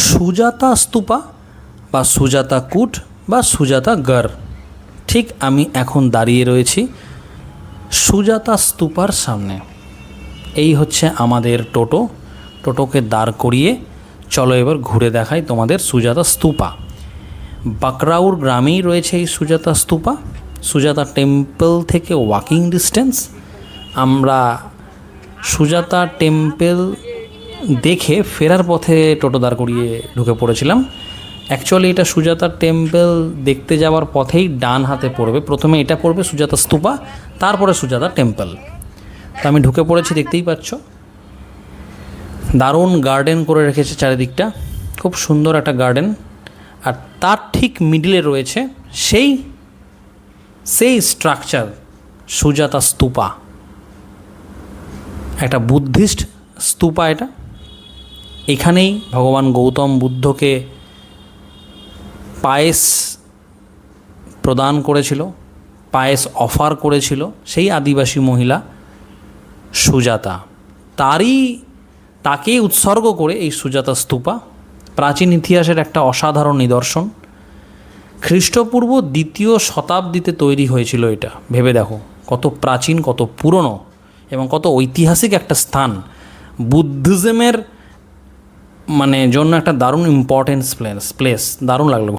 সুজাতা স্তূপা বা সুজাতা কূট বা সুজাতা গড়। ঠিক আমি এখন দাঁড়িয়ে রয়েছি সুজাতা স্তূপার সামনে। এই হচ্ছে আমাদের টোটোকে দাঁড় করিয়ে চলো এবার ঘুরে দেখাই তোমাদের সুজাতা স্তূপা। বাকরাউর গ্রামেই রয়েছে এই সুজাতা স্তূপা। সুজাতা টেম্পল থেকে ওয়াকিং ডিস্টেন্স। আমরা সুজাতা টেম্পল দেখে ফেরার পথে টোটো দাঁড় করিয়ে ঢুকে পড়েছিলাম। অ্যাকচুয়ালি এটা সুজাতা টেম্পল দেখতে যাওয়ার পথেই ডান হাতে পড়বে, প্রথমে এটা পড়বে সুজাতা স্তূপা, তারপরে সুজাতা টেম্পল। তো আমি ঢুকে পড়েছি, দেখতেই পাচ্ছ। দারুণ গার্ডেন করে রেখেছে চারিদিকটা, খুব সুন্দর একটা গার্ডেন। আর তার ঠিক মিডলে রয়েছে সেই স্ট্রাকচার সুজাতা স্তূপা, একটা বুদ্ধিস্ট স্তূপা এটা। এখানেই ভগবান গৌতম বুদ্ধকে পায়েস প্রদান করেছিল, পায়েস অফার করেছিল সেই আদিবাসী মহিলা সুজাতা। তাকে উৎসর্গ করে এই সুজাতা স্তূপা। প্রাচীন ইতিহাসের একটা অসাধারণ নিদর্শন। খ্রিস্টপূর্ব 2য় শতাব্দীতে তৈরি হয়েছিল এটা। ভেবে দেখো কত প্রাচীন, কত পুরনো এবং কত ঐতিহাসিক একটা স্থান। বুদ্ধিজমের জন্য একটা দারুণ ইম্পর্টেন্স প্লেস। দারুণ লাগলো।